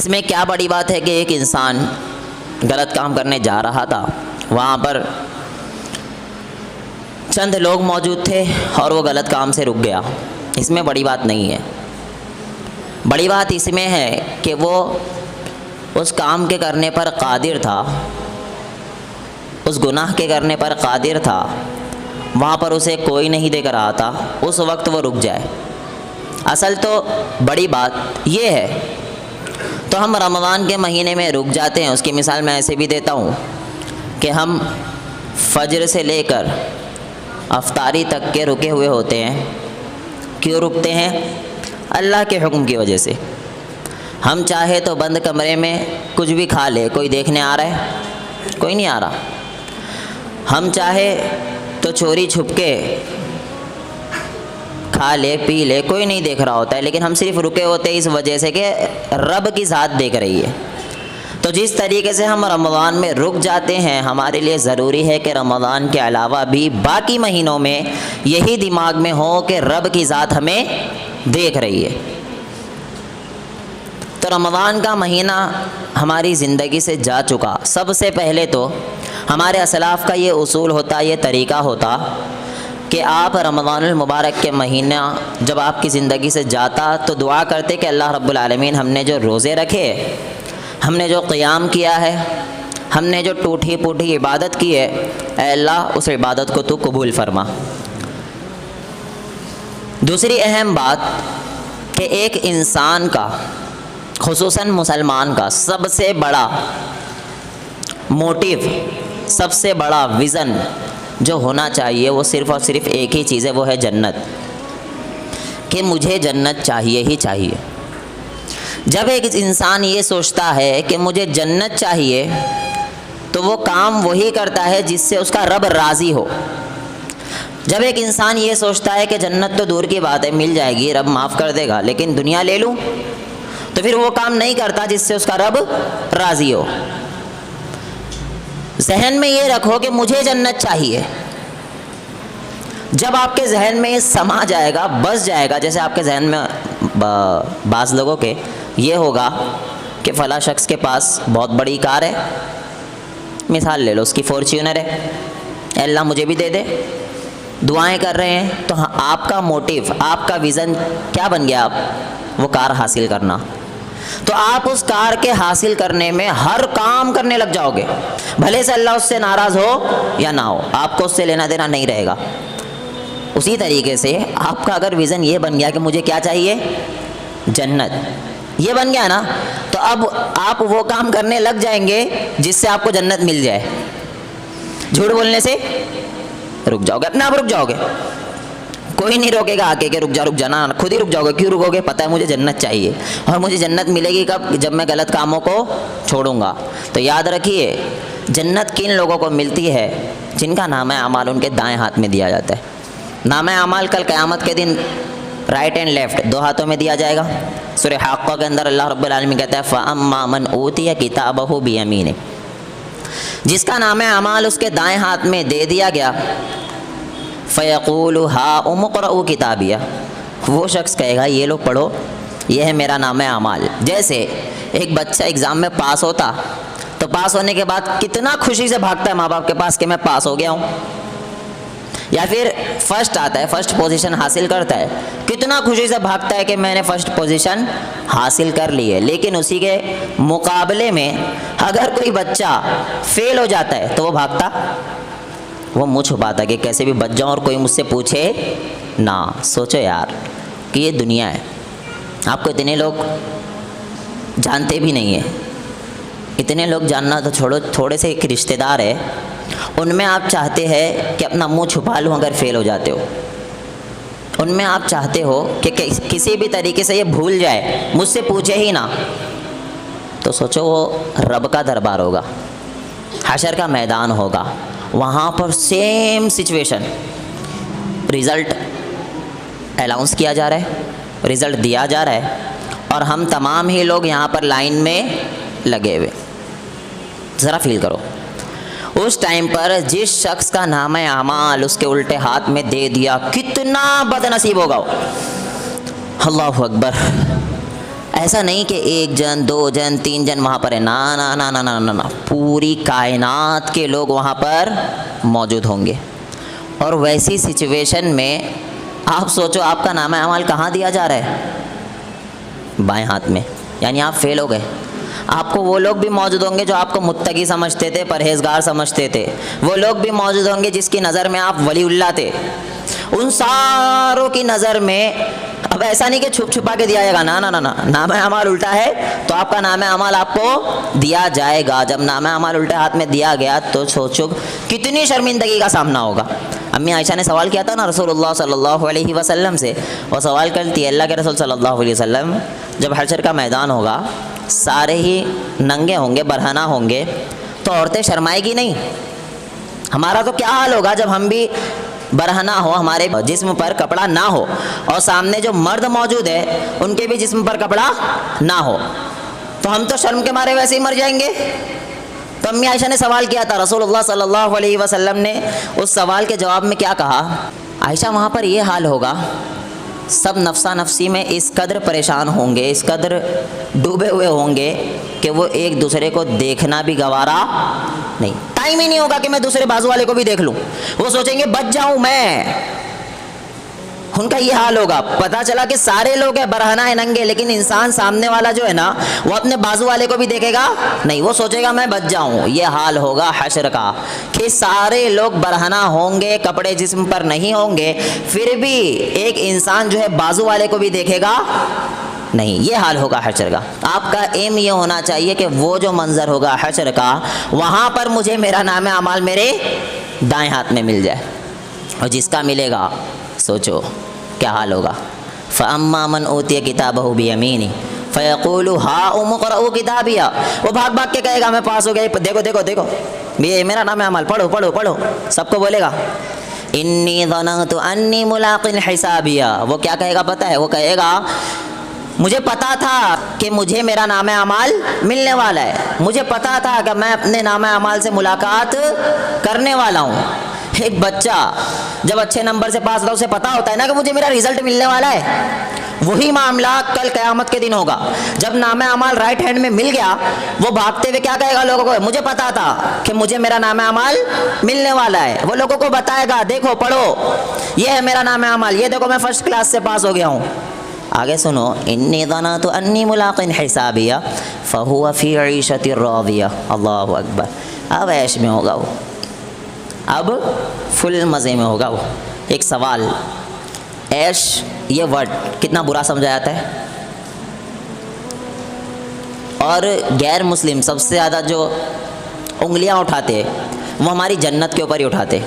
इसमें क्या बड़ी बात है कि एक इंसान गलत काम करने जा रहा था, वहाँ पर चंद लोग मौजूद थे और वो गलत काम से रुक गया। इसमें बड़ी बात नहीं है। बड़ी बात इसमें है कि वो उस काम के करने पर कादिर था, उस गुनाह के करने पर कादिर था, वहाँ पर उसे कोई नहीं देख रहा था, उस वक्त वो रुक जाए। असल तो बड़ी बात ये है। तो हम रमज़ान के महीने में रुक जाते हैं। उसकी मिसाल मैं ऐसे भी देता हूँ कि हम फजर से लेकर अफ्तारी तक के रुके हुए होते हैं। क्यों रुकते हैं? अल्लाह के हुक्म की वजह से। हम चाहे तो बंद कमरे में कुछ भी खा ले, कोई देखने आ रहा है? कोई नहीं आ रहा। हम चाहे तो चोरी छुपके खा ले, पी ले, कोई नहीं देख रहा होता है, लेकिन हम सिर्फ रुके होते हैं इस वजह से कि रब की ज़ात देख रही है। तो जिस तरीके से हम रमज़ान में रुक जाते हैं, हमारे लिए ज़रूरी है कि रमज़ान के अलावा भी बाकी महीनों में यही दिमाग में हो कि रब की ज़ात हमें देख रही है। तो रमज़ान का महीना हमारी ज़िंदगी से जा चुका। सबसे पहले तो हमारे असलाफ़ का ये उसूल होता, ये तरीक़ा होता कि आप रमज़ानुल मुबारक के महीना जब आपकी ज़िंदगी से जाता तो दुआ करते कि अल्लाह रब्बुल आलमीन, हमने जो रोज़े रखे, हमने जो क़ियाम किया है, हमने जो टूटी फूटी इबादत की है, ऐ अल्लाह उस इबादत को तू कबूल फरमा। दूसरी अहम बात कि एक इंसान का, खुसूसन मुसलमान का सबसे बड़ा मोटिव, सबसे बड़ा विज़न जो होना चाहिए वो सिर्फ़ और सिर्फ एक ही चीज़ है, वो है जन्नत। कि मुझे जन्नत चाहिए ही चाहिए। जब एक इंसान ये सोचता है कि मुझे जन्नत चाहिए तो वो काम वही करता है जिससे उसका रब राज़ी हो। जब एक इंसान ये सोचता है कि जन्नत तो दूर की बात है, मिल जाएगी, रब माफ़ कर देगा, लेकिन दुनिया ले लूँ, तो फिर वो काम नहीं करता जिससे उसका रब राज़ी हो। जहन में ये रखो कि मुझे जन्नत चाहिए। जब आपके जहन में ये समा जाएगा, बस जाएगा, जैसे आपके जहन में बाज़ लोगों के ये होगा कि फ़ला शख्स के पास बहुत बड़ी कार है, मिसाल ले लो, उसकी फॉर्च्यूनर है, अल्लाह मुझे भी दे दे, दुआएं कर रहे हैं। तो हाँ, आपका मोटिव, आपका विज़न क्या बन गया? आप वो कार हासिल करना। तो आप उस कार के हासिल करने में हर काम करने लग जाओगे, भले से अल्लाह उससे नाराज़ हो या ना हो, आपको उससे लेना देना नहीं रहेगा। उसी तरीके से आपका अगर विज़न ये बन गया कि मुझे क्या चाहिए? जन्नत, ये बन गया ना, तो अब आप वो काम करने लग जाएंगे जिससे आपको जन्नत मिल जाए। झूठ बोलने से रुक जाओगे, अपने आप रुक जाओगे, कोई नहीं रोकेगा आके कि रुक जा ना, खुद ही रुक जाओगे। क्यों रुकोगे? पता है मुझे जन्नत चाहिए, और मुझे जन्नत मिलेगी कब? जब मैं गलत कामों को छोड़ूंगा। तो याद रखिए, जन्नत किन लोगों को मिलती है? जिनका नामा अमाल उनके दाएं हाथ में दिया जाता है। नामा अमाल कल क़यामत के दिन राइट एंड लेफ़्ट दो हाथों में दिया जाएगा। सूरह हाक़्क़ा के अंदर अल्लाह रब्बुल आलमीन कहता है, फ़अम्मा मन ऊतिया किताबहु बियमीनिही, जिसका नामा अमाल उसके दाएं हाथ में दे दिया गया, फ़यक़ूलु हाउम इक़्रऊ किताबिया, वो शख्स कहेगा ये लो पढ़ो, ये है मेरा नामा अमाल। जैसे एक बच्चा एग्ज़ाम में पास होता तो पास होने के बाद कितना खुशी से भागता है माँ बाप के पास कि मैं पास हो गया हूँ, या फिर फर्स्ट आता है, फर्स्ट पोजीशन हासिल करता है, कितना खुशी से भागता है कि मैंने फ़र्स्ट पोजीशन हासिल कर ली है। लेकिन उसी के मुकाबले में अगर कोई बच्चा फेल हो जाता है तो वो भागता, वो मुँह छुपाता कि कैसे भी बच जाऊँ और कोई मुझसे पूछे ना। सोचो यार कि ये दुनिया है, आपको इतने लोग जानते भी नहीं है। इतने लोग जानना तो छोड़ो, थोड़े से एक रिश्तेदार है, उनमें आप चाहते हैं कि अपना मुंह छुपा लूँ अगर फेल हो जाते हो। उनमें आप चाहते हो कि किसी भी तरीके से ये भूल जाए, मुझसे पूछे ही ना। तो सोचो वो रब का दरबार होगा, हशर का मैदान होगा, वहाँ पर सेम सिचुएशन, रिज़ल्ट अनाउंस किया जा रहा है, रिज़ल्ट दिया जा रहा है, और हम तमाम ही लोग यहाँ पर लाइन में लगे हुए। ज़रा फील करो, उस टाइम पर जिस शख्स का नाम है अमाल उसके उल्टे हाथ में दे दिया, कितना बदनसीब होगा वो। अल्लाहु अकबर, ऐसा नहीं कि एक जन, दो जन, तीन जन वहाँ पर है, ना ना ना ना ना ना ना, पूरी कायनात के लोग वहाँ पर मौजूद होंगे। और वैसी सिचुएशन में आप सोचो, आपका नामा अमाल कहाँ दिया जा रहा है? बाएं हाथ में, यानी आप फेल हो गए। आपको वो लोग भी मौजूद होंगे जो आपको मुत्तकी समझते थे, परहेजगार समझते थे। वो लोग भी मौजूद होंगे जिसकी नज़र में आप वलीउल्लाह थे। उन सारों की नज़र में अब ऐसा नहीं कि छुप छुपा के दिया जाएगा, ना ना ना ना, नामा अमाल उल्टा है तो आपका नामा अमाल आपको दिया जाएगा। जब नामा अमाल उल्टे हाथ में दिया गया तो सोचो कितनी शर्मिंदगी का सामना होगा। अम्मी आयशा ने सवाल किया था ना रसूलुल्लाह सल्लल्लाहु अलैहि वसल्लम से, और सवाल करती है अल्लाह के रसूल सल्लल्लाहु अलैहि वसल्लम, जब हशर का मैदान होगा, सारे ही नंगे होंगे, बरहना होंगे, तो औरतें शर्माएगी नहीं? हमारा तो क्या हाल होगा जब हम भी बरहना हो, हमारे जिस्म पर कपड़ा ना हो, और सामने जो मर्द मौजूद है उनके भी जिस्म पर कपड़ा ना हो, तो हम तो शर्म के मारे वैसे ही मर जाएंगे। तो अम्मी आयशा ने सवाल किया था, रसूलुल्लाह सल्लल्लाहु अलैहि वसल्लम ने उस सवाल के जवाब में क्या कहा? आयशा, वहाँ पर ये हाल होगा, सब नफ्सा नफसी में इस कदर परेशान होंगे, इस कदर डूबे हुए होंगे कि वो एक दूसरे को देखना भी गवारा नहीं, टाइम ही नहीं होगा कि मैं दूसरे बाजू वाले को भी देख लूं। वो सोचेंगे बच जाऊं मैं, उनका ये हाल होगा। पता चला कि सारे लोग हैं बरहना है, नंगे, लेकिन इंसान सामने वाला जो है ना, वो अपने बाजू वाले को भी देखेगा नहीं, वो सोचेगा मैं बच जाऊं। ये हाल होगा हशर का कि सारे लोग बरहना होंगे, कपड़े जिस्म पर नहीं होंगे, फिर भी एक इंसान जो है बाजू वाले को भी देखेगा नहीं। ये हाल होगा हशर का। आपका एम ये होना चाहिए कि वो जो मंजर होगा हशर का, वहाँ पर मुझे मेरा नाम अमाल मेरे दाएं हाथ में मिल जाए, और जिसका मिलेगा सोचो क्या हाल होगा। फ़अम्मा मन ऊतिया किताबहु बियमीनी फ़यक़ूलु हाउम क़रऊ किताबिया, वो भाग भाग के कहेगा मैं पास हो गया, देखो देखो देखो ये मेरा नाम अमाल, पढ़ो पढ़ो पढ़ो, सबको बोलेगा इन्नी ज़ननतु अन्नी मुलाक़िन हिसाबिया। वो क्या कहेगा पता है? वो कहेगा मुझे पता था कि मुझे मेरा नाम अमाल मिलने वाला है, मुझे पता था कि मैं अपने नाम अमाल से मुलाकात करने वाला हूँ। एक बच्चा जब अच्छे नंबर से पास होता है, उसे पता होता है ना कि मुझे मेरा रिजल्ट मिलने वाला है। वही मामला कल क़यामत के दिन होगा। जब नाम अमाल राइट हैंड में मिल गया, वो भागते हुए क्या कहेगा लोगों को? मुझे पता था कि मुझे मेरा नाम अमाल मिलने वाला है। वो लोगों को बताएगा देखो पढ़ो, ये है मेरा नाम अमाल, ये देखो मैं फर्स्ट क्लास से पास हो गया हूँ। आगे सुनो, इन्नी ज़ननतु अन्नी मुलाक़िन हिसाबिया फ़हुवा फ़ी ईशतिर रादिया। अल्लाहु अकबर। अब ऐश में होगा वो, अब फुल मज़े में होगा वो। एक सवाल, ऐश ये वर्ड कितना बुरा समझा जाता है, और गैर मुस्लिम सबसे ज़्यादा जो उंगलियां उठाते वो हमारी जन्नत के ऊपर ही उठाते।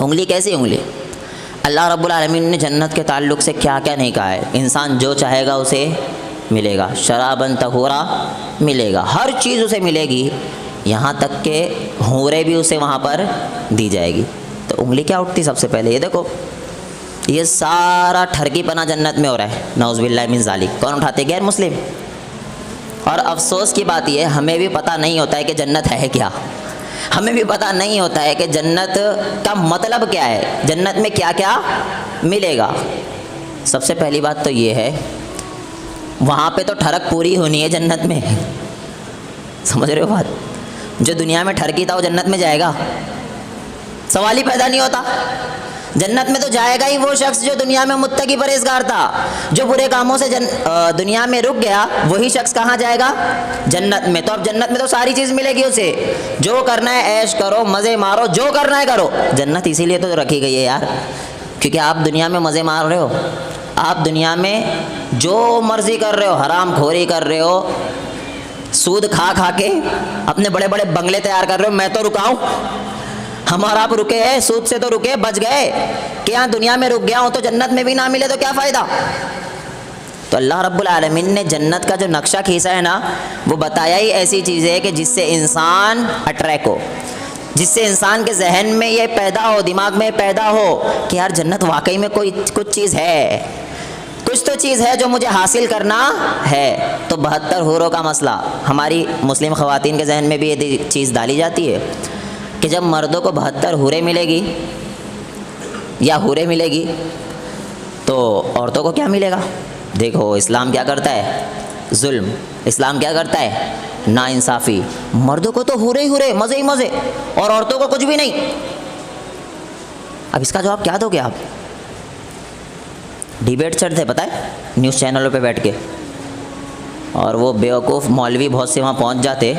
उंगली कैसी उंगली? अल्लाह रब्बुल आलमीन ने जन्नत के ताल्लुक़ से क्या क्या नहीं कहा है। इंसान जो चाहेगा उसे मिलेगा, शराबन तहूरा मिलेगा, हर चीज़ उसे मिलेगी, यहाँ तक के हूरें भी उसे वहाँ पर दी जाएगी। तो उंगली क्या उठती सबसे पहले? ये देखो, ये सारा ठरकीपना जन्नत में हो रहा है, नौज़ुबिल्लाहि मिन ज़ालिक। कौन उठाते? गैर मुस्लिम। और अफसोस की बात यह, हमें भी पता नहीं होता है कि जन्नत है क्या, हमें भी पता नहीं होता है कि जन्नत का मतलब क्या है, जन्नत में क्या क्या मिलेगा। सबसे पहली बात तो ये है, वहाँ पे तो ठरक पूरी होनी है जन्नत में, समझ रहे हो बात? जो दुनिया में ठरकी था वो जन्नत में जाएगा? सवाल ही पैदा नहीं होता। जन्नत में तो जाएगा ही वो शख्स जो दुनिया में मुत्तकी परहेज़गार था, जो बुरे कामों से दुनिया में रुक गया, वही शख्स कहाँ जाएगा? जन्नत में। तो अब जन्नत में तो सारी चीज़ मिलेगी उसे, जो करना है ऐश करो, मज़े मारो, जो करना है करो। जन्नत इसीलिए तो रखी गई है यार, क्योंकि आप दुनिया में मज़े मार रहे हो, आप दुनिया में जो मर्ज़ी कर रहे हो, हराम खोरी कर रहे हो, सूद खा खा के अपने बड़े बड़े बंगले तैयार कर रहे हो। मैं तो रुका हूँ, हमारा आप रुके हैं, सूद से तो रुके, बच गए कि यहाँ दुनिया में रुक गया हूँ, तो जन्नत में भी ना मिले तो क्या फ़ायदा? तो अल्लाह रब्बुल आलमीन ने जन्नत का जो नक्शा खींचा है ना, वो बताया ही ऐसी चीज़ है कि जिससे इंसान अट्रैक्ट हो, जिससे इंसान के जहन में ये पैदा हो, दिमाग में पैदा हो कि यार जन्नत वाकई में कोई कुछ चीज़ है, कुछ तो चीज़ है जो मुझे हासिल करना है। तो 72 हूरों का मसला हमारी मुस्लिम ख़वातीन के जहन में भी ये चीज़ डाली जाती है कि जब मर्दों को 72 हूरें मिलेगी या हूरें मिलेगी, तो औरतों को क्या मिलेगा? देखो इस्लाम क्या करता है, जुल्म। इस्लाम क्या करता है? नाइंसाफ़ी। मर्दों को तो हुरे ही हुरे, मज़े ही मज़े, और औरतों को कुछ भी नहीं। अब इसका जवाब क्या दोगे आप? डिबेट चढ़ते पता है न्यूज़ चैनलों पे बैठ के, और वो बेवकूफ़ मौलवी बहुत से वहाँ पहुँच जाते,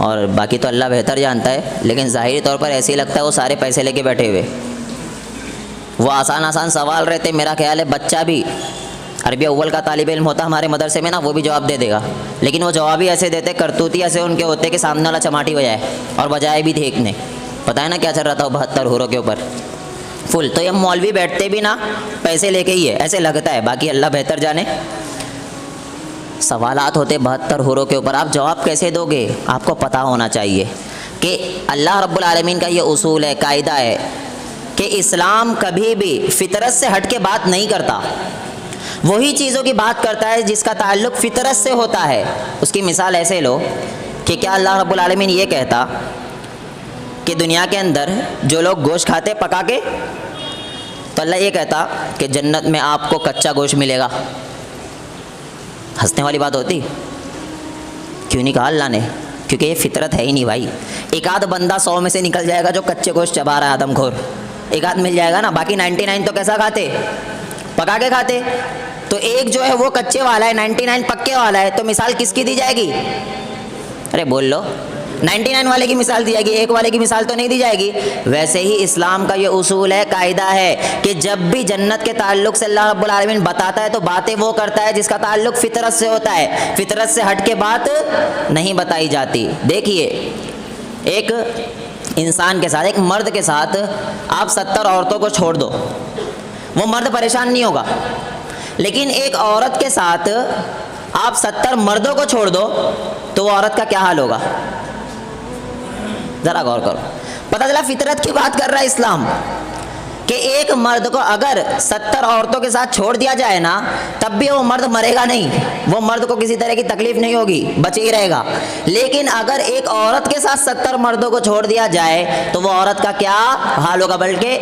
और बाकी तो अल्लाह बेहतर जानता है, लेकिन ज़ाहिरी तौर पर ऐसे ही लगता है वो सारे पैसे लेके बैठे हुए। वो आसान आसान सवाल रहते, मेरा ख्याल है बच्चा भी अरबी अव्वल का तालिब इल्म होता हमारे मदरसे में ना, वो भी जवाब दे देगा। लेकिन वो जवाब ही ऐसे देते, करतूती ऐसे उनके होते कि सामने वाला चमाटी बजाए, और बजाए भी थे एक ने। पता है ना क्या चल रहा था 72 हुरों के ऊपर फुल। तो ये मौलवी बैठते भी ना पैसे लेके ही है, ऐसे लगता है, बाकी अल्लाह बेहतर जाने। सवालात होते 72 हुरों के ऊपर, आप जवाब कैसे दोगे? आपको पता होना चाहिए कि अल्लाह रब्बुल आलमीन का ये उसूल है, कायदा है कि इस्लाम कभी भी फितरत से हट के बात नहीं करता। वही चीज़ों की बात करता है जिसका ताल्लुक़ फितरत से होता है। उसकी मिसाल ऐसे लो कि क्या अल्लाह रब्बुल आलमीन ये कहता कि दुनिया के अंदर जो लोग गोश्त खाते पका के, तो अल्लाह ये कहता कि जन्नत में आपको कच्चा गोश्त मिलेगा? हंसने वाली बात होती। क्यों नहीं कहा अल्लाह ने? क्योंकि ये फितरत है ही नहीं भाई। एक आध बंदा 100 में से निकल जाएगा जो कच्चे गोश्त चबा रहा है, आदमखोर, एक आध मिल जाएगा ना। बाकी 99 तो कैसा खाते? पका के खाते। तो एक जो है वो कच्चे वाला है, 99 पक्के वाला है, तो मिसाल किसकी दी जाएगी? अरे बोल लो, 99 वाले की मिसाल दी जाएगी, एक वाले की मिसाल तो नहीं दी जाएगी। वैसे ही इस्लाम का ये उसूल है, कायदा है कि जब भी जन्नत के ताल्लुक़ से अल्लाह रब्बुल आलमीन बताता है तो बातें वो करता है जिसका ताल्लुक़ फितरत से होता है। फितरत से हट के बात नहीं बताई जाती। देखिए, एक इंसान के साथ, एक मर्द के साथ आप 70 औरतों को छोड़ दो, वो मर्द परेशान नहीं होगा। लेकिन एक औरत के साथ आप 70 मर्दों को छोड़ दो तो वो औरत का क्या हाल होगा? ज़रा गौर करो। पता चला फितरत की बात कर रहा है इस्लाम कि एक मर्द को अगर 70 औरतों के साथ छोड़ दिया जाए ना, तब भी वो मर्द मरेगा नहीं, वो मर्द को किसी तरह की तकलीफ नहीं होगी, बचे ही रहेगा। लेकिन अगर एक औरत के साथ 70 मर्दों को छोड़ दिया जाए तो वो औरत का क्या हाल होगा? बल्कि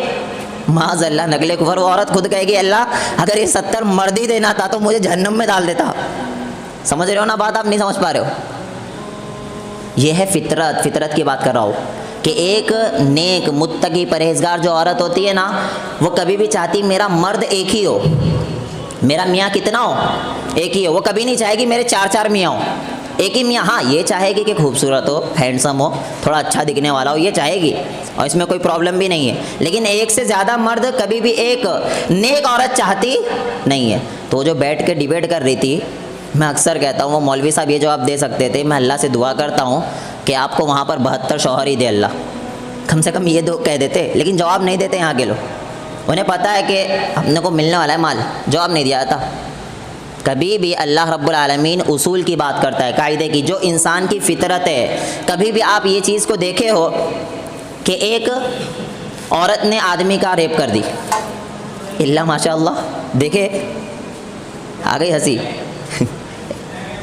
माज़अल्लाह नगले कुफर, वो औरत खुद कहेगी अल्लाह अगर ये 70 मर्द ही देना था तो मुझे जहन्नम में डाल देता। समझ रहे हो ना बात? आप नहीं समझ पा रहे हो? यह है फितरत। फितरत की बात कर रहा हूँ कि एक नेक मुत्तकी परहेजगार जो औरत होती है ना, वो कभी भी चाहती मेरा मर्द एक ही हो, मेरा मियाँ कितना हो? एक ही हो। वो कभी नहीं चाहेगी मेरे 4-4 मियाँ हो, एक ही मियाँ। हाँ, ये चाहेगी कि खूबसूरत हो, हैंडसम हो, थोड़ा अच्छा दिखने वाला हो, ये चाहेगी, और इसमें कोई प्रॉब्लम भी नहीं है। लेकिन एक से ज़्यादा मर्द कभी भी एक नेक औरत चाहती नहीं है। तो जो बैठ के डिबेट कर रही थी, मैं अक्सर कहता हूँ वो मौलवी साहब ये जवाब दे सकते थे। मैं अल्लाह से दुआ करता हूँ कि आपको वहाँ पर 72 शौहर ही दे अल्लाह, कम से कम ये दो कह देते। लेकिन जवाब नहीं देते यहाँ के लोग, उन्हें पता है कि अपने को मिलने वाला है माल, जवाब नहीं दिया था। कभी भी अल्लाह रब्बुल आलमीन उसूल की बात करता है, कायदे की, जो इंसान की फितरत है। कभी भी आप ये चीज़ को देखे हो कि एक औरत ने आदमी का रेप कर दी, इल्ला माशाअल्लाह, देखे आ गई हंसी।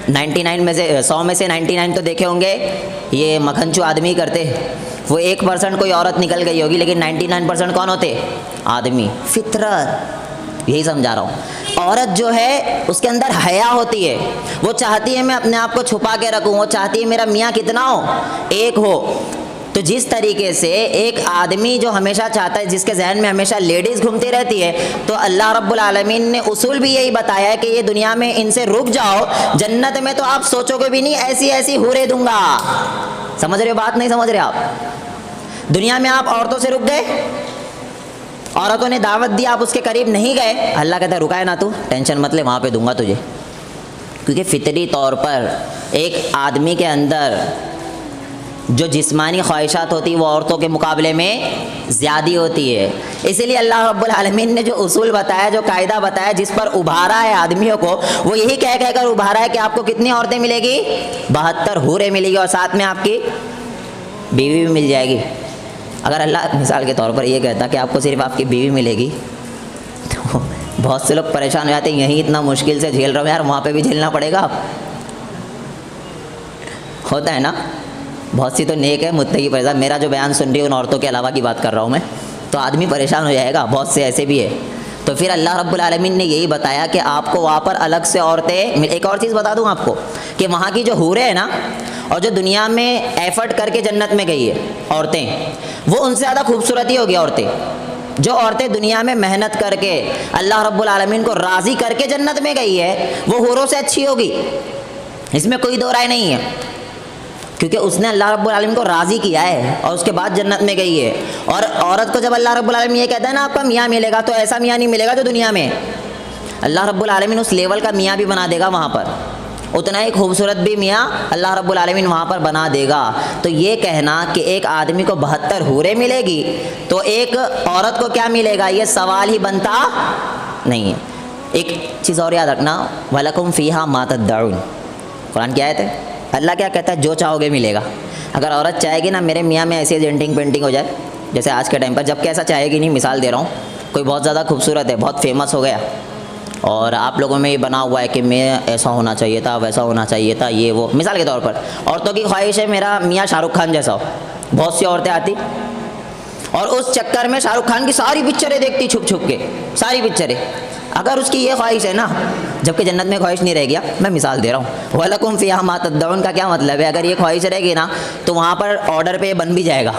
99 में से 100 में से 99 तो देखे होंगे ये मखनचू आदमी करते, वो 1% कोई औरत निकल गई होगी, लेकिन 99% कौन होते? आदमी। फितरत, यही समझा रहा हूँ। औरत जो है उसके अंदर हया होती है, वो चाहती है मैं अपने आप को छुपा के रखूँ, वो चाहती है मेरा मियाँ कितना हो? एक हो। तो जिस तरीके से एक आदमी जो हमेशा चाहता है, जिसके जहन में हमेशा लेडीज़ घूमती रहती है, तो अल्लाह रब्बुल आलमीन ने उसूल भी यही बताया है कि ये दुनिया में इनसे रुक जाओ, जन्नत में तो आप सोचोगे भी नहीं ऐसी ऐसी हुरे दूंगा। समझ रहे हो बात? नहीं समझ रहे आप? दुनिया में आप औरतों से रुक गए, औरतों ने दावत दी, आप उसके करीब नहीं गए, अल्लाह कहता है रुका है ना तू, टेंशन मत ले, वहाँ पे दूंगा तुझे। क्योंकि फितरी तौर पर एक आदमी के अंदर जो जिस्मानी ख्वाहिशात होती है वो औरतों के मुकाबले में ज़्यादा होती है। इसीलिए अल्लाह रब्बुल आलमीन ने जो उसूल बताया, जो कायदा बताया, जिस पर उभारा है आदमियों को, वो यही कह कहकर उभारा है कि आपको कितनी औरतें मिलेगी? 72 हूरें मिलेगी, और साथ में आपकी बीवी भी मिल जाएगी। अगर अल्लाह मिसाल के तौर पर ये कहता कि आपको सिर्फ आपकी बीवी मिलेगी, तो बहुत से लोग परेशान हो जाते हैं, यहीं इतना मुश्किल से झेल रहे हो यार, वहाँ पे भी झेलना पड़ेगा। होता है ना, बहुत सी तो नेक है मुत्तकी परेशान, मेरा जो बयान सुन रही है उन औरतों के अलावा की बात कर रहा हूँ मैं, तो आदमी परेशान हो जाएगा। बहुत से ऐसे भी है, तो फिर अल्लाह रब्बुल आलमीन ने यही बताया कि आपको वहाँ पर अलग से औरतें, एक और चीज़ बता दूँ आपको कि वहाँ की जो हूरें हैं ना, और जो दुनिया में एफर्ट करके जन्नत में गई है औरतें, वो उनसे ज़्यादा खूबसूरत ही होगी औरतें। जो औरतें दुनिया में मेहनत करके अल्लाह रब्बुल आलमीन को राज़ी करके जन्नत में गई है, वो हूरों से अच्छी होगी, इसमें कोई दो राय नहीं है, क्योंकि उसने अल्लाह रब्बुल आलमीन को राज़ी किया है और उसके बाद जन्नत में गई है। और औरत को जब अल्लाह रब्बुल आलमीन ये कहता है ना आपका मियाँ मिलेगा, तो ऐसा मियाँ नहीं मिलेगा जो दुनिया में, अल्लाह रब्बुल आलमीन उस लेवल का मियाँ भी बना देगा वहाँ पर, उतना ही खूबसूरत भी मियाँ अल्लाह रब्बुल आलमीन वहाँ पर बना देगा। तो ये कहना कि एक आदमी को 72 हूरें मिलेगी तो एक औरत को क्या मिलेगा, ये सवाल ही बनता नहीं है। एक चीज़ और याद रखना, वलकुम फ़ीहा मा तद्दऊन, कुरान की आयत है। अल्लाह क्या कहता है, जो चाहोगे मिलेगा। अगर औरत चाहेगी ना मेरे मियाँ में ऐसी डेंटिंग पेंटिंग हो जाए, जैसे आज के टाइम पर, जबकि ऐसा चाहेगी नहीं, मिसाल दे रहा हूँ, कोई बहुत ज़्यादा खूबसूरत है, बहुत फेमस हो गया, और आप लोगों में ये बना हुआ है कि मैं ऐसा होना चाहिए था, वैसा होना चाहिए था, ये वो, मिसाल के तौर पर औरतों की ख्वाहिश है मेरा मियाँ शाहरुख खान जैसा हो, बहुत सी औरतें आती और उस चक्कर में शाहरुख खान की सारी पिक्चरें देखती छुप छुप के, सारी पिक्चरें। अगर उसकी ये ख्वाहिश है ना, जबकि जन्नत में ख्वाहिश नहीं रह गया, मैं मिसाल दे रहा हूँ, वलकुम फ़ीहा मा तद्दऊन का क्या मतलब है, अगर ये ख्वाहिश रहेगी ना तो वहाँ पर ऑर्डर पे बन भी जाएगा,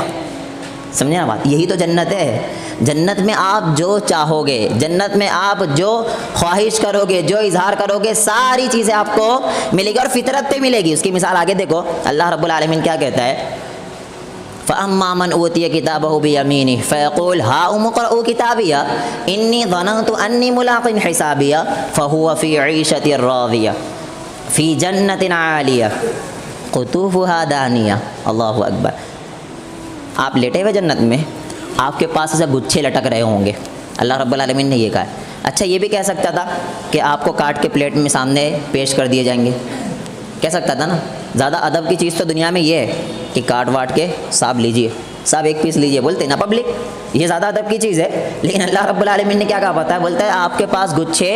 समझे ना बात। यही तो जन्नत है। जन्नत में आप जो चाहोगे, जन्नत में आप जो ख्वाहिश करोगे, जो इजहार करोगे, सारी चीज़ें आपको मिलेगी और फितरत पे मिलेगी। उसकी मिसाल आगे देखो, अल्लाह रब्बुल आलमीन क्या कहता है, फ़अम्मा मन ऊतिय किताबहु बियमीनिही फ़यक़ूल हाउम इक़रऊ किताबिया इन्नी ज़ननतु अन्नी मुलाक़िन हिसाबिया फ़हुव फ़ी ईशतिर राज़िया फ़ी जन्नतिन आलिया क़ुतूफ़ुहा दानिया। अल्लाहु अकबर। आप लेटे हुए जन्नत में, आपके पास ऐसे गुच्छे लटक रहे होंगे, अल्लाह रब्बुल आलमीन ने ये कहा है। अच्छा, ये भी कह सकता था कि आपको काट के प्लेट में सामने पेश कर दिए जाएंगे, कह सकता था ना। ज़्यादा अदब की चीज़ तो दुनिया में ये है कि काट वाट के साहब लीजिए, साहब एक पीस लीजिए, बोलते ना पब्लिक, ये ज़्यादा अदब की चीज़ है। लेकिन अल्लाह रब्बुल आलमीन ने क्या कहा पता है, बोलता है आपके पास गुच्छे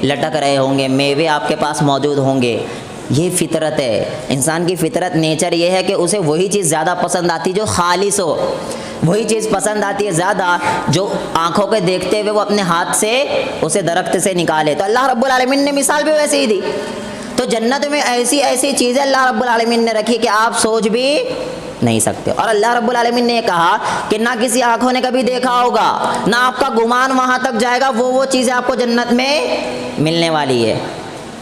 लटक रहे होंगे, मेवे आपके पास मौजूद होंगे। ये फ़ितरत है, इंसान की फ़ितरत, नेचर ये है कि उसे वही चीज़ ज़्यादा पसंद आती जो खालिस हो, वही चीज़ पसंद आती है ज़्यादा जो आँखों के देखते हुए वो अपने हाथ से उसे दरख्त से निकाले। तो अल्लाह रब्बुल आलमीन ने मिसाल भी वैसे ही दी। तो जन्नत में ऐसी ऐसी चीज़ें अल्लाह रब्बुल आलमीन ने रखी कि आप सोच भी नहीं सकते। और अल्लाह रब्बुल आलमीन ने कहा कि ना किसी आँखों ने कभी देखा होगा, ना आपका गुमान वहाँ तक जाएगा, वो चीज़ें आपको जन्नत में मिलने वाली है।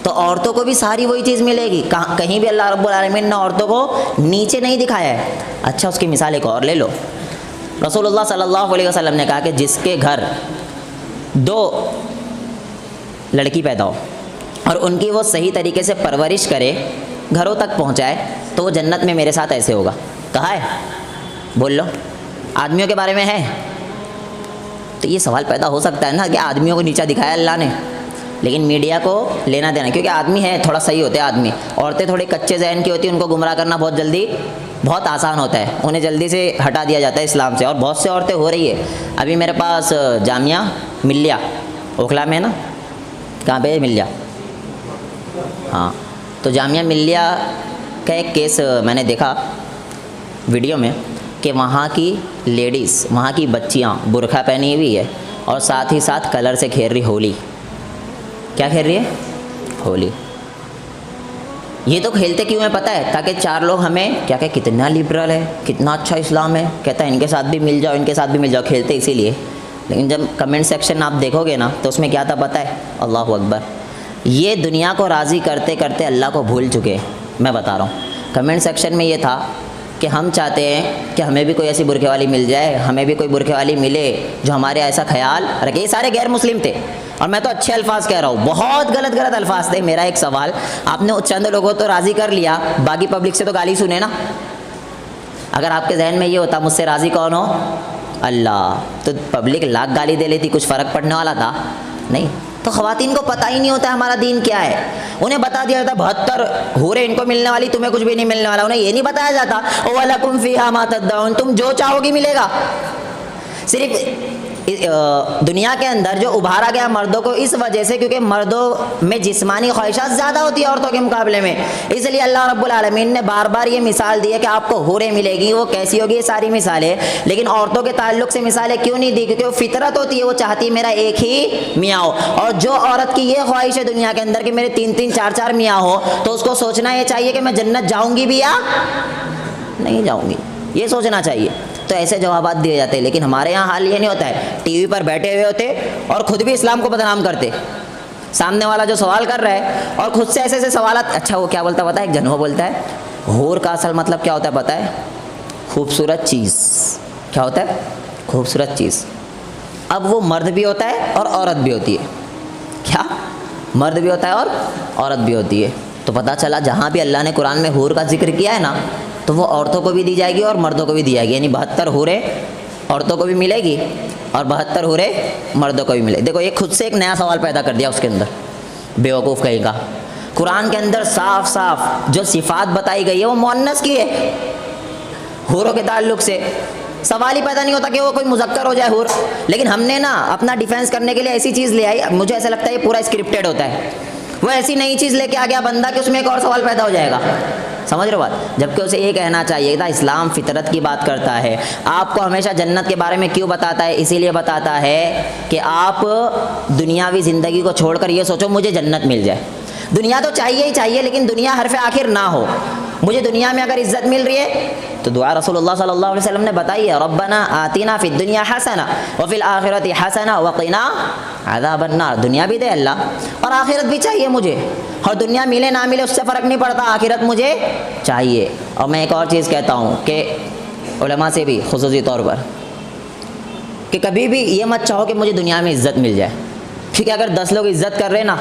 तो औरतों को भी सारी वही चीज़ मिलेगी, कहीं भी अल्लाह रब्बुल आलमीन ने औरतों को नीचे नहीं दिखाया है। अच्छा, उसकी मिसाल एक और ले लो। रसूलुल्लाह सल्लल्लाहु अलैहि वसल्लम ने कहा कि जिसके घर 2 लड़की पैदा हो और उनकी वो सही तरीके से परवरिश करे, घरों तक पहुंचाए, तो वो जन्नत में मेरे साथ ऐसे होगा। कहा है? बोल लो। आदमियों के बारे में है? तो ये सवाल पैदा हो सकता है ना कि आदमियों को नीचा दिखाया अल्लाह ने, लेकिन मीडिया को लेना देना, क्योंकि आदमी है थोड़ा सही होते हैं आदमी, औरतें थोड़ी कच्चे जहन की होती हैं, उनको गुमराह करना बहुत आसान होता है, उन्हें जल्दी से हटा दिया जाता है इस्लाम से। और बहुत से औरतें हो रही है। अभी मेरे पास जामिया मिलिया ओखला में है ना, कहाँ पे मिलिया, हाँ, तो जामिया मिलिया का एक केस मैंने देखा वीडियो में कि वहाँ की लेडीज़, वहाँ की बच्चियाँ बुर्का पहनी हुई है और साथ ही साथ कलर से खेल रही होली। क्या खेल रही है? होली। ये तो खेलते क्यों है पता है? ताकि 4 लोग हमें क्या कितना लिबरल है, कितना अच्छा इस्लाम है, कहता है इनके साथ भी मिल जाओ, इनके साथ भी मिल जाओ, खेलते इसीलिए। लेकिन जब कमेंट सेक्शन आप देखोगे ना तो उसमें क्या था पता है? अल्लाह अकबर। ये दुनिया को राज़ी करते करते अल्लाह को भूल चुके। मैं बता रहा हूँ, कमेंट सेक्शन में ये था कि हम चाहते हैं कि हमें भी कोई ऐसी बुरखे वाली मिल जाए, हमें भी कोई बुरखे वाली मिले जो हमारे ऐसा ख्याल रखे। ये सारे गैर मुस्लिम थे और मैं तो अच्छे अल्फाज कह रहा हूँ, बहुत गलत अल्फाज थे। मेरा एक सवाल, आपने चंद लोगों तो राज़ी कर लिया, बाकी पब्लिक से तो गाली सुने ना। अगर आपके जहन में ये होता मुझसे राज़ी कौन हो? अल्लाह, तो पब्लिक लाख गाली दे लेती, कुछ फ़र्क पड़ने वाला था नहीं। तो ख़वातीन को पता ही नहीं होता हमारा दीन क्या है। उन्हें बता दिया जाता 72 हूरें इनको मिलने वाली, तुम्हें कुछ भी नहीं मिलने वाला। उन्हें ये नहीं बताया जाता ओ वलकुम फ़ीहा मा तद्दऊन, तुम जो चाहोगी मिलेगा। सिर्फ दुनिया के अंदर जो उभारा गया मर्दों को इस वजह से क्योंकि मर्दों में जिस्मानी ख्वाहिशात ज़्यादा होती है औरतों के मुकाबले में, इसलिए अल्लाह रब्बुल आलमीन ने बार बार ये मिसाल दी है कि आपको हूरें मिलेगी। वो कैसी होगी, ये सारी मिसालें, लेकिन औरतों के ताल्लुक से मिसालें क्यों नहीं दी? क्योंकि वो फितरत होती है, वो चाहती है मेरा एक ही मियाँ हो। और जो औरत की ये ख्वाहिश है दुनिया के अंदर कि मेरे 3-3 4-4 मियाँ हो, तो उसको सोचना ये चाहिए कि मैं जन्नत जाऊँगी भी या नहीं जाऊँगी, ये सोचना चाहिए। तो ऐसे जवाब दिए जाते हैं, लेकिन हमारे यहाँ हाल ये नहीं होता है। टीवी पर बैठे हुए होते और ख़ुद भी इस्लाम को बदनाम करते, सामने वाला जो सवाल कर रहा है और ख़ुद से ऐसे ऐसे सवाल। अच्छा वो क्या बोलता पता है? एक जनवा बोलता है हूर का असल मतलब क्या होता है पता है? खूबसूरत चीज़। क्या होता है? खूबसूरत चीज़। अब वो मर्द भी होता है और औरत भी होती है। क्या? मर्द भी होता है और औरत भी होती है। तो पता चला जहाँ भी अल्लाह ने कुरान में हूर का जिक्र किया है ना, तो वो औरतों को भी दी जाएगी और मर्दों को भी दी जाएगी। यानी 72 हूरें औरतों को भी मिलेगी और 72 हूरें मर्दों को भी मिलेगी। देखो ये खुद से एक नया सवाल पैदा कर दिया उसके अंदर, बेवकूफ़ कहीं का। कुरान के अंदर साफ साफ जो सिफ़ात बताई गई है वो मुअन्नस की है। हूरों के ताल्लुक से सवाल ही पैदा नहीं होता कि वो कोई मुज़क्कर हो जाए हूर। लेकिन हमने ना अपना डिफेंस करने के लिए ऐसी चीज़ ले आई, मुझे ऐसा लगता है ये पूरा स्क्रिप्टेड होता है। वो ऐसी नई चीज़ लेके आ गया बंदा कि उसमें एक और सवाल पैदा हो जाएगा। समझ रहे हो बात? जबकि उसे ये कहना चाहिए था इस्लाम फितरत की बात करता है, आपको हमेशा जन्नत के बारे में क्यों बताता है? इसीलिए बताता है कि आप दुनियावी ज़िंदगी को छोड़कर ये सोचो मुझे जन्नत मिल जाए। दुनिया तो चाहिए ही चाहिए, लेकिन दुनिया हरफ आखिर ना हो। मुझे दुनिया में अगर इज़्ज़त मिल रही है तो दुआ रसूलुल्लाह सल्लल्लाहु अलैहि वसल्लम ने बताई है, रब्बना आतिना फिद दुनिया हसना व फिल आखिरति हसना व क़िना अज़ाबन नार। दुनिया भी दे अल्लाह और आखिरत भी चाहिए मुझे, और दुनिया मिले ना मिले उससे फ़र्क नहीं पड़ता, आखिरत मुझे चाहिए। और मैं एक और चीज़ कहता हूँ कि उलमा से भी खुसूसी तौर पर कि कभी भी ये मत चाहो कि मुझे दुनिया में इज़्ज़त मिल जाए, क्योंकि अगर 10 लोग इज़्ज़त कर रहे ना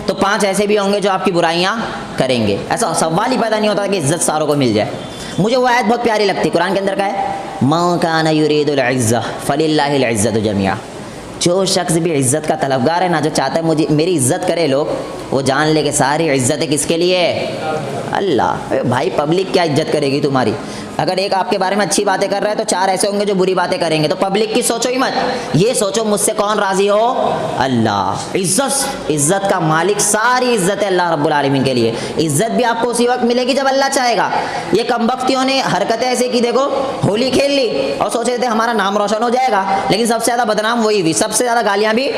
तो 5 ऐसे भी होंगे जो आपकी बुराइयाँ करेंगे। ऐसा सवाल ही पैदा नहीं होता कि इज़्ज़त सारों को मिल जाए। मुझे वो आयत बहुत प्यारी लगती है, कुरान के अंदर का है, मा काना युरीदुल इज़्ज़ा फलिल्लाहिल इज़्ज़तु जमीआ। जो शख्स भी इज़्ज़त का तलबगार है ना, जो चाहता है मुझे मेरी इज़्ज़त करे लोग, वो जान ले कि सारी इज़्ज़तें किसके लिए? अल्लाह। भाई पब्लिक क्या इज़्ज़त करेगी तुम्हारी? अगर एक आपके बारे में अच्छी बातें कर रहा है तो 4 ऐसे होंगे जो बुरी बातें करेंगे। तो पब्लिक की सोचो ही मत, ये सोचो मुझसे कौन राज़ी हो? अल्लाह। इज़्ज़त का मालिक, सारी इज़्ज़त है अल्लाह रब्बुल आलमीन के लिए। इज़्ज़त भी आपको उसी वक्त मिलेगी जब अल्लाह चाहेगा। ये कमबख्तियों ने हरकतें ऐसे की, देखो होली खेल ली और सोच रहे थे हमारा नाम रोशन हो जाएगा, लेकिन सबसे ज़्यादा बदनाम वही हुई, सबसे ज़्यादा गालियाँ भी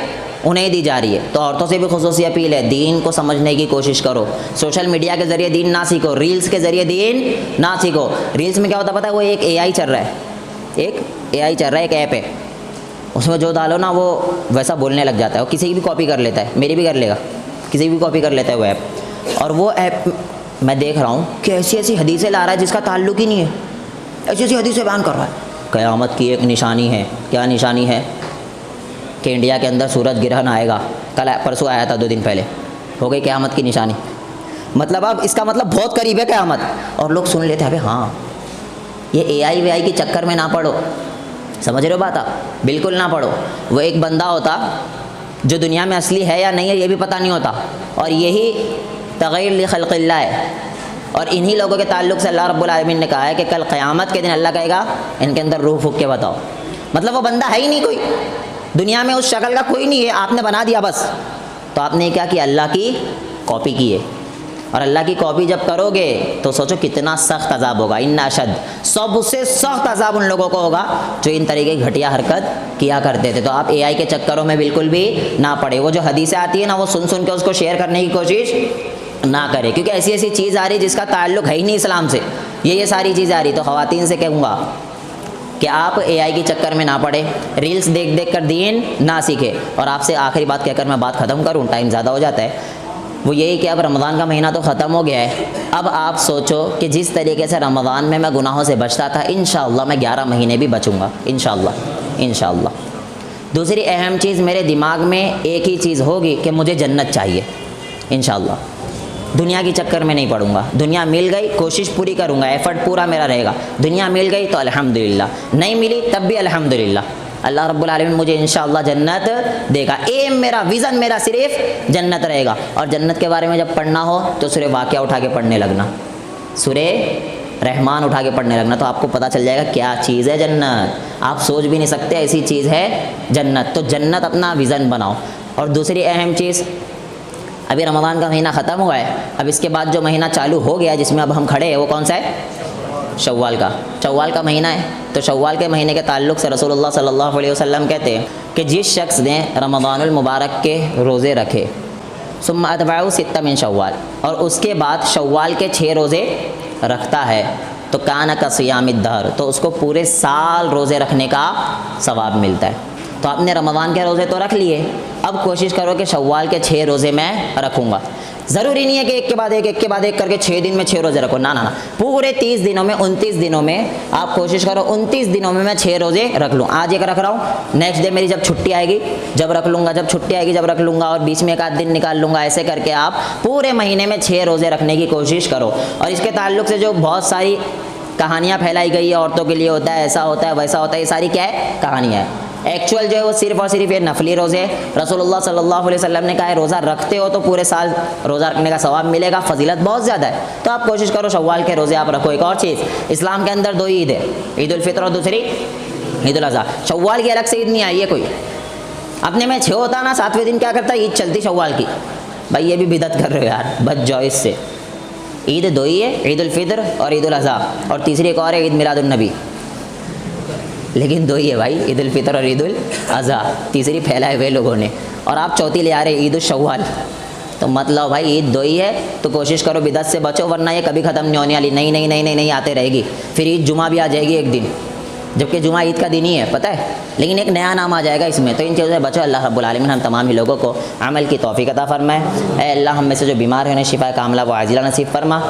उन्हें दी जा रही है। तो औरतों से भी खुसूसी अपील है, दीन को समझने की कोशिश करो। सोशल मीडिया के ज़रिए दीन ना सीखो, रील्स के ज़रिए दीन ना सीखो। रील्स में क्या होता पता है? वो एक AI चल रहा है, एक AI चल रहा है, एक ऐप है, उसमें जो डालो ना वो वैसा बोलने लग जाता है। वो किसी की भी कॉपी कर लेता है, मेरी भी कर लेगा, किसी की भी कॉपी कर लेता है वो ऐप। और वो ऐप मैं देख रहा हूँ कि ऐसी ऐसी हदीसें ला रहा है जिसका ताल्लुक ही नहीं है, ऐसी ऐसी हदीसें बयान कर रहा है। क़यामत की एक निशानी है। क्या निशानी है? कि इंडिया के अंदर सूरज ग्रहण आएगा। कल परसों आया था, 2 दिन पहले, हो गई क़यामत की निशानी। मतलब अब इसका मतलब बहुत करीब है क़यामत। और लोग सुन लेते हैं, अबे हाँ, ये AI वेआई के चक्कर में ना पड़ो। समझ रहे हो बात आप? बिल्कुल ना पड़ो। वो एक बंदा होता जो दुनिया में असली है या नहीं है ये भी पता नहीं होता, और यही तग़य्युर लि ख़ल्क़िल्लाह है। और इन्हीं लोगों के ताल्लुक़ से अल्लाह रब्बुल आलमीन ने कहा है कि कल क़यामत के दिन अल्लाह कहेगा इनके अंदर रूह फूँक के बताओ। मतलब वो बंदा है ही नहीं, कोई दुनिया में उस शक्ल का कोई नहीं है, आपने बना दिया बस। तो आपने क्या किया? अल्लाह की कॉपी की है। और अल्लाह की कॉपी जब करोगे तो सोचो कितना सख्त अजाब होगा। इन्ना अशद, सबसे सख्त अजाब उन लोगों को होगा जो इन तरीके की घटिया हरकत किया करते थे। तो आप AI के चक्करों में बिल्कुल भी ना पड़े। वो जो हदीसें आती है ना, वो सुन सुन के उसको शेयर करने की कोशिश ना करें, क्योंकि ऐसी ऐसी चीज़ आ रही है जिसका ताल्लुक है ही नहीं इस्लाम से। ये सारी चीज़ें आ रही। तो ख़वातीन से कहूँगा कि आप AI के चक्कर में ना पड़े, रील्स देख देख कर दीन ना सीखे। और आपसे आखिरी बात कहकर मैं बात ख़त्म करूँ, टाइम ज़्यादा हो जाता है, वो यही कि अब रमज़ान का महीना तो ख़त्म हो गया है। अब आप सोचो कि जिस तरीके से रमज़ान में मैं गुनाहों से बचता था, इंशाअल्लाह मैं 11 महीने भी बचूँगा, इंशाअल्लाह। दूसरी अहम चीज़, मेरे दिमाग में एक ही चीज़ होगी कि मुझे जन्नत चाहिए, इंशाअल्लाह। दुनिया के चक्कर में नहीं पड़ूंगा। दुनिया मिल गई, कोशिश पूरी करूँगा, एफ़र्ट पूरा मेरा रहेगा। दुनिया मिल गई तो अल्हम्दुलिल्लाह, नहीं मिली तब भी अल्हम्दुलिल्लाह। अल्लाह रब्बुल आलमीन मुझे इंशाअल्लाह जन्नत देगा। एम मेरा, विज़न मेरा सिर्फ जन्नत रहेगा। और जन्नत के बारे में जब पढ़ना हो तो सूरह वाक़िया उठा के पढ़ने लगना। सूरह रहमान उठा के पढ़ने लगना, तो आपको पता चल जाएगा क्या चीज़ है जन्नत। आप सोच भी नहीं सकते ऐसी चीज़ है जन्नत। तो जन्नत अपना विज़न बनाओ। और दूसरी अहम चीज़, अभी रमज़ान का महीना ख़त्म हुआ है, अब इसके बाद जो महीना चालू हो गया जिसमें अब हम खड़े हैं वो कौन सा है? शव्वाल का। शव्वाल का महीना है। तो शव्वाल के महीने के ताल्लुक़ से रसूलुल्लाह सल्लल्लाहु अलैहि वसल्लम कहते हैं कि जिस शख्स ने रमज़ानुल मुबारक के रोज़े रखे, सुम्मा अतबाउ सित्ता मिन शव्वाल, और उसके बाद शव्वाल के 6 रोज़े रखता है, तो काना का सियामिद दहर, तो उसको पूरे साल रोज़े रखने का सवाब मिलता है। तो आपने रमज़ान के रोज़े तो रख लिए, अब कोशिश करो कि शव्वाल के 6 रोज़े मैं रखूँगा। ज़रूरी नहीं है कि एक के बाद एक करके 6 दिन में 6 रोज़े रखो, ना ना ना, पूरे 30 दिनों में 29 दिनों में आप कोशिश करो 29 दिनों में मैं 6 रोज़े रख लूँ। आज एक रख रहा हूँ, नेक्स्ट डे मेरी जब छुट्टी आएगी जब रख लूँगा, जब छुट्टी आएगी जब रख लूँगा, और बीच में एक आध दिन निकाल लूँगा। ऐसे करके आप पूरे महीने में 6 रोज़े रखने की कोशिश करो। और इसके ताल्लुक़ से जो बहुत सारी कहानियाँ फैलाई गई है, औरतों के लिए होता है, ऐसा होता है, वैसा होता है, ये सारी क्या है? कहानियाँ है। एक्चुअल जो है वो सिर्फ़ और सिर्फ ये नफली रोज़े। रसूलुल्लाह सल्लल्लाहु अलैहि वसल्लम ने कहा है रोज़ा रखते हो तो पूरे साल रोज़ा रखने का सवाब मिलेगा, फजीलत बहुत ज़्यादा है। तो आप कोशिश करो शव्वाल के रोज़े आप रखो। एक और चीज़, इस्लाम के अंदर 2 ईद है, ईद उल फितर और दूसरी ईद उल अज़हा। शव्वाल की अलग से ईद नहीं आई है कोई। अपने में 6 होता ना, 7वें दिन क्या करता है? ईद चलती शव्वाल की। भाई ये भी बिदअत कर रहे हो यार, बच जाओ इससे। ईद 2 ही है, ईद उल फितर और ईद उल अज़हा, और तीसरी एक और है ईद मिलादुन नबी, लेकिन 2 ही है भाई, ईद उल फितर और ईद उल अज़हा। तीसरी फैलाए हुए लोगों ने, और आप चौथी ले आ रहे ईद उल शव्वाल। तो मतलब भाई ईद 2 ही है, तो कोशिश करो बिदअत से बचो, वरना ये कभी ख़त्म नहीं होने वाली। नहीं नहीं नहीं नहीं नहीं आते रहेगी। फिर ईद जुमा भी आ जाएगी एक दिन, जबकि जुमा ईद का दिन ही है, पता है, लेकिन एक नया नाम आ जाएगा इसमें। तो इन चीज़ों से बचो। अल्लाह रब्बुल आलमीन हम तमाम ही लोगों को अमल की तौफीक अता फरमाए। ऐ अल्लाह हम में से जो बीमार हैं उन्हें शिफा कामिला व आजिला नसीब फरमा।